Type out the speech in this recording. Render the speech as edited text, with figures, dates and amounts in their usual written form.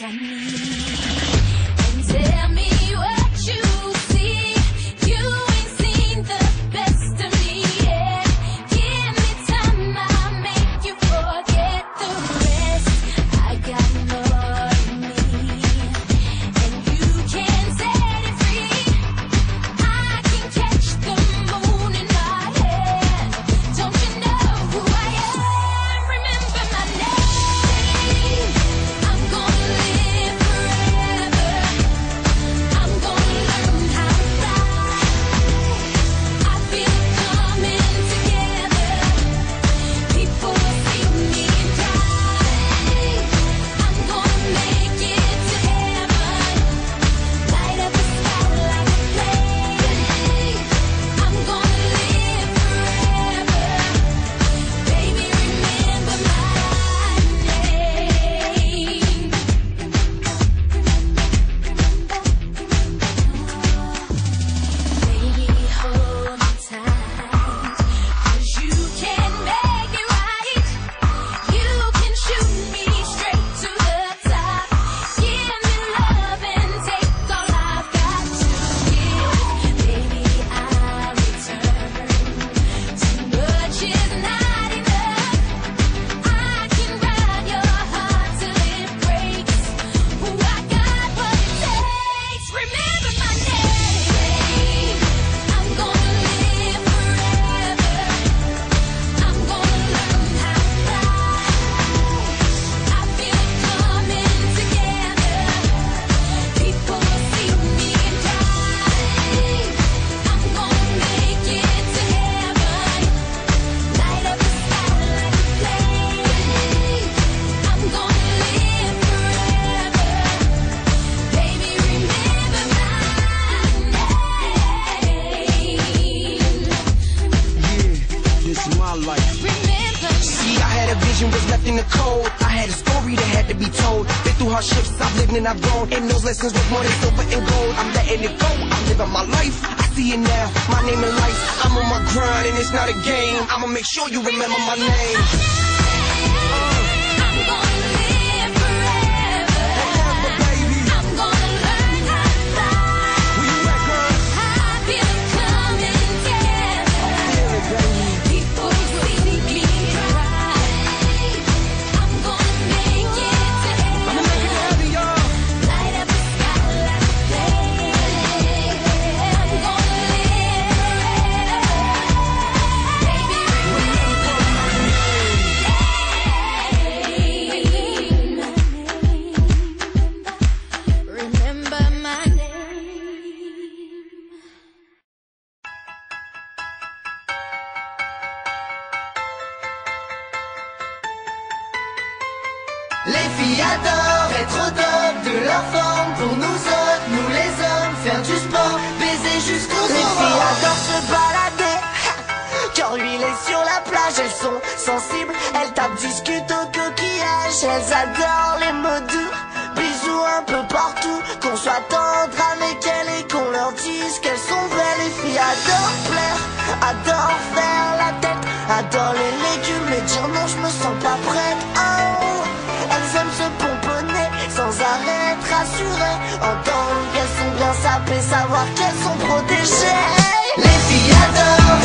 I need. And tell me what you see. You ain't seen the best of me yet. Give me time, I'll make you forget the rest. I got more in me, and you can set it free. I can catch the moon in my hand. Don't you know who I am? Remember my name. I'm gonna live forever. I'm gonna learn how to fly. I feel it coming together. People see me and cry. I'm gonna make it to heaven. Light up the sky like a flame. I'm gonna live forever. Baby, remember my name. Baby, hold me tight, 'cause you can make it right. You can shoot me straight to the top. Give me love and take all I've got to give. Baby, I'll return. Too much is not enough. I can ride your heart till it breaks. Ooh, I got what it takes. Remember my name. I'm gonna live forever. I'm gonna learn how to fly. I feel it coming together. People see me and cry. I'm gonna make it to heaven. Light up the sky like a flame. I'm gonna live forever. Baby, remember my name. Yeah, this is my life. Remember See, I had a vision, was left in the cold. I had a story that had to be told. Been through hardships, I've lived and I've grown. And those lessons worth more than silver and gold. I'm letting it go, I'm living my life. I see it now, my name in life. I'm on my grind and it's not a game. I'ma make sure you remember my name. I'm gonna live forever. Forever, baby. I'm gonna learn how to fly. Where you at, girl? I feel it coming together. Feel it, baby. People see me cry. I'm gonna make it to I'ma make it heaven. happen, y'all. Light up the sky like a flame. I'm gonna live forever. Baby, remember my name. Remember my name. Les filles adorent être au top de leur forme. Pour nous autres, nous les hommes, faire du sport, baiser jusqu'aux Les aurores. filles adorent se balader, cœur huilé sur la plage. Elles sont sensibles, elles tapent, discutent au coquillage. Elles adorent les mots doux, bisous un peu partout. Qu'on soit tendre avec elles et qu'on leur dise qu'elles sont belles. Les filles adorent plaire, adorent faire la tête, adorent les légumes et dire non, je me sens pas prête. Oh, elles aiment se pomponner, sans arrêt être rassurées, entendre qu'elles sont bien sapées, savoir qu'elles sont protégées. Les filles adorent